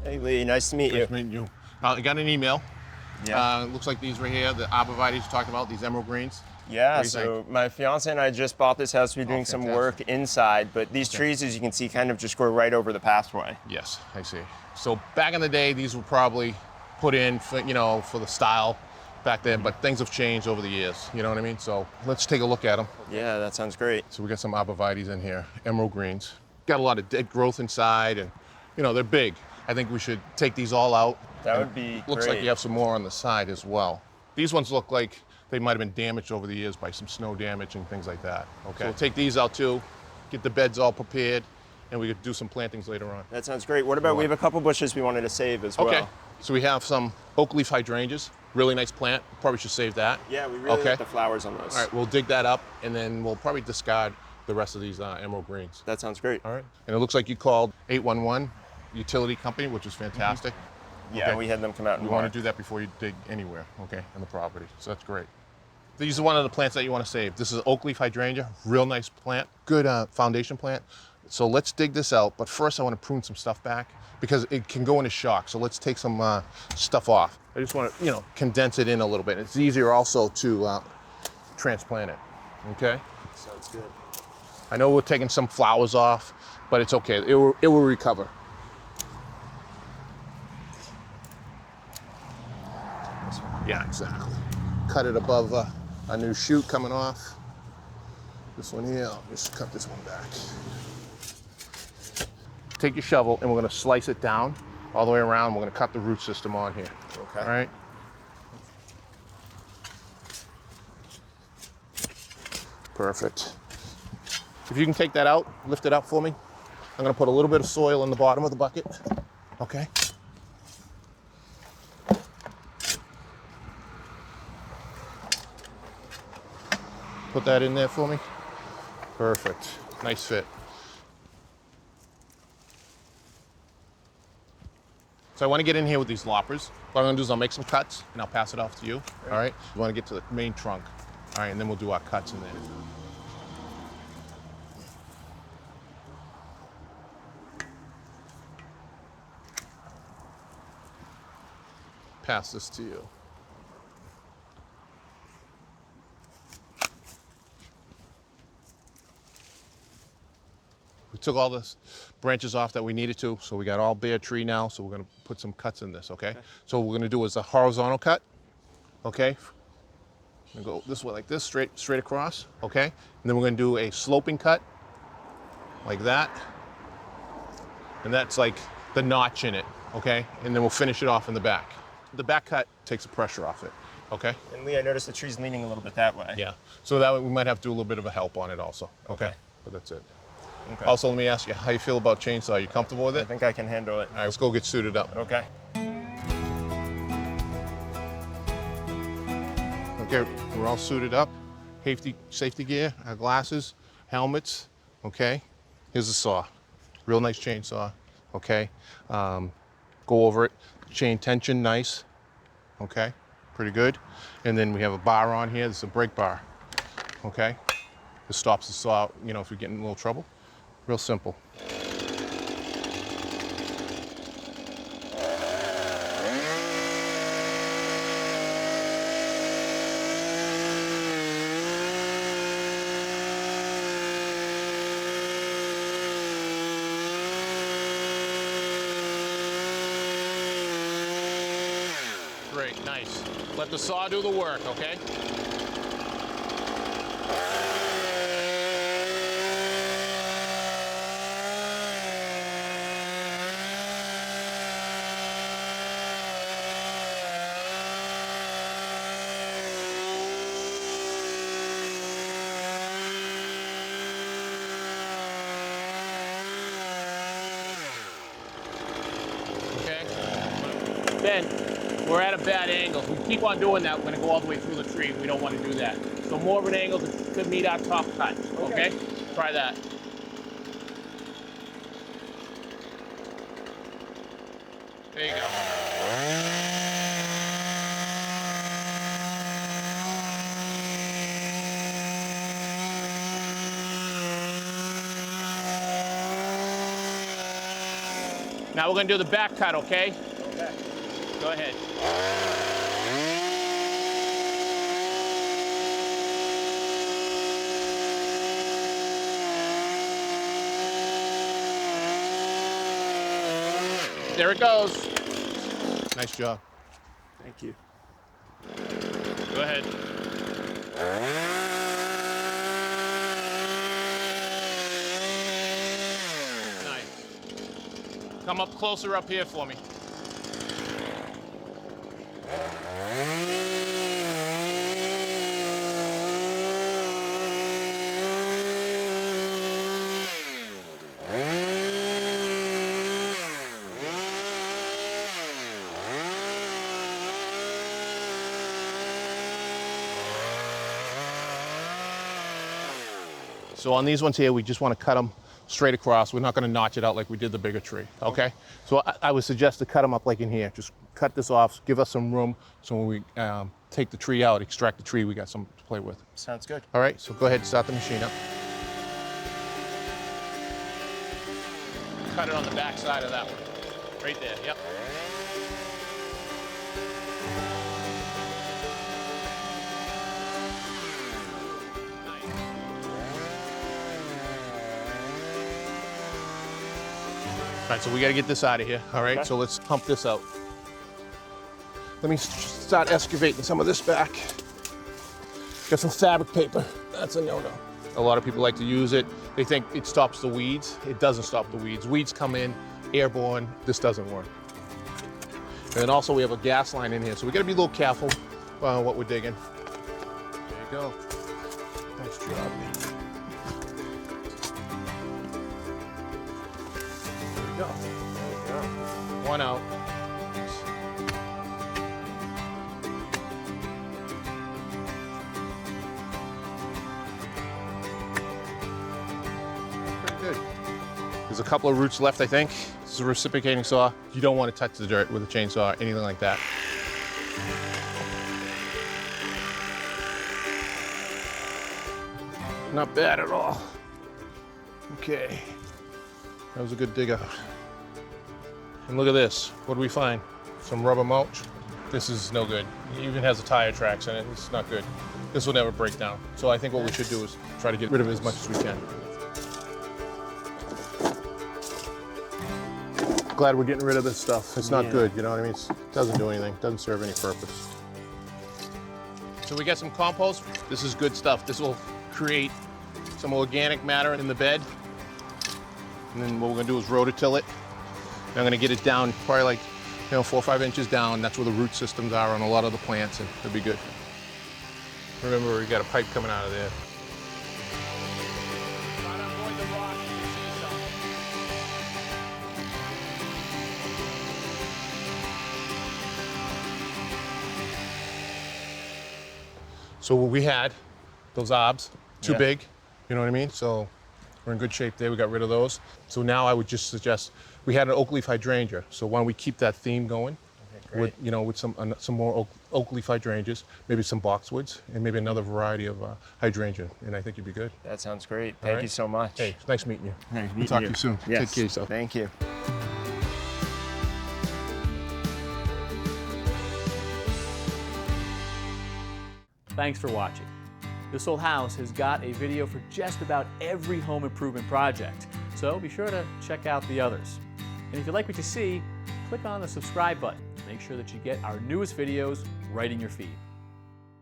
Hey, Lee. Nice to meet you. Nice meeting you. I got an email. Yeah. Looks like these right here, the Arborvitaes you talked about, these emerald greens. Yeah, so my fiance and I just bought this house. We're doing some work inside, but these trees, as you can see, kind of just grow right over the pathway. Yes, I see. So back in the day, these were probably put in for, for the style back then, but things have changed over the years, you know what I mean? So let's take a look at them. Yeah, that sounds great. So we got some Arborvitaes in here, emerald greens. Got a lot of dead growth inside, and they're big. I think we should take these all out. That would be Looks great. like you have some more on the side as well. These ones look like they might have been damaged over the years by some snow damage and things like that. Okay. So we'll take these out too, get the beds all prepared, and we could do some plantings later on. That sounds great. What about, we have a couple bushes we wanted to save as well. Okay. So we have some oak leaf hydrangeas, really nice plant. Probably should save that. Yeah, we really like the flowers on those. All right, we'll dig that up, and then we'll probably discard the rest of these emerald greens. That sounds great. All right. And it looks like you called 811 utility company, which is fantastic. Yeah, we had them come out and You want to do that before you dig anywhere, okay, on the property. So that's great. These are one of the plants that you want to save. This is oak leaf hydrangea, real nice plant, good foundation plant. So let's dig this out, but first I want to prune some stuff back because it can go into shock. So let's take some stuff off. I just want to, condense it in a little bit. It's easier also to transplant it, okay? Sounds good. I know we're taking some flowers off, but it's okay. It will recover. Yeah, exactly. Cut it above a new shoot coming off. This one here, I'll just cut this one back. Take your shovel and we're gonna slice it down all the way around. We're gonna cut the root system on here. Okay. All right? Perfect. If you can take that out, lift it up for me. I'm gonna put a little bit of soil in the bottom of the bucket. Okay? Put that in there for me. Perfect. Nice fit. So I want to get in here with these loppers. What I'm going to do is I'll make some cuts and I'll pass it off to you. All right? We want to get to the main trunk. All right, and then we'll do our cuts in there. Pass this to you. We took all the branches off that we needed to, so we got all bare tree now, so we're gonna put some cuts in this, okay? So what we're gonna do is a horizontal cut, okay? We're gonna go this way like this, straight across, okay? And then we're gonna do a sloping cut, like that. And that's like the notch in it, okay? And then we'll finish it off in the back. The back cut takes the pressure off it, okay? And Lee, I noticed the tree's leaning a little bit that way. Yeah, so that way we might have to do a little bit of a help on it also, okay? But that's it. Okay. Also, let me ask you, how you feel about chainsaw? Are you comfortable with it? I think I can handle it. All right, let's go get suited up. Okay. Okay, we're all suited up. Safety gear, our glasses, helmets, okay? Here's the saw. Real nice chainsaw, okay? Go over it. Chain tension, nice, okay? Pretty good. And then we have a bar on here. This is a brake bar, okay? This stops the saw, if you're getting in a little trouble. Real simple. Great, nice. Let the saw do the work, okay? Ben, we're at a bad angle. If we keep on doing that, we're going to go all the way through the tree. We don't want to do that. So more of an angle to meet our top cut, okay? Try that. There you go. Now we're gonna do the back cut, okay? Okay. Go ahead. There it goes. Nice job. Thank you. Go ahead. Nice. Come up closer up here for me. So on these ones here, we just want to cut them straight across. We're not going to notch it out like we did the bigger tree, okay? So I would suggest to cut them up like in here. Just cut this off, give us some room, so when we take the tree out, extract the tree, we got something to play with. Sounds good. All right, so go ahead and start the machine up. Cut it on the back side of that one. Right there, yep. All right, so we got to get this out of here. All right, Okay. so let's pump this out. Let me start excavating some of this back. Got some fabric paper. That's a no-no. A lot of people like to use it. They think it stops the weeds. It doesn't stop the weeds. Weeds come in airborne. This doesn't work. And then also we have a gas line in here, so we got to be a little careful what we're digging. There you go. Nice job. Go. One out. Pretty good. There's a couple of roots left, I think. This is a reciprocating saw. You don't want to touch the dirt with a chainsaw or anything like that. Not bad at all. Okay. That was a good dig out. And look at this. What do we find? Some rubber mulch. This is no good. It even has the tire tracks in it. It's not good. This will never break down. So I think what we should do is try to get rid of it as much as we can. Glad we're getting rid of this stuff. It's not good, you know what I mean? It doesn't do anything. It doesn't serve any purpose. So we got some compost. This is good stuff. This will create some organic matter in the bed. And then what we're gonna do is rototill it. And I'm gonna get it down probably like, 4 or 5 inches down. That's where the root systems are on a lot of the plants, and it'll be good. Remember, we got a pipe coming out of there. So what we had, those arbs, too big, you know what I mean? So we're in good shape there, we got rid of those. So now I would just suggest, we had an oak leaf hydrangea, so why don't we keep that theme going with, with some more oak leaf hydrangeas, maybe some boxwoods, and maybe another variety of hydrangea, and I think you'd be good. That sounds great. Thank you so much. Hey, it's nice meeting you. Nice We'll talk to you soon. Yes. Take care of yourself. Thank you. Thanks for watching. This Old House has got a video for just about every home improvement project, so be sure to check out the others. And if you like what you see, click on the subscribe button to make sure that you get our newest videos right in your feed.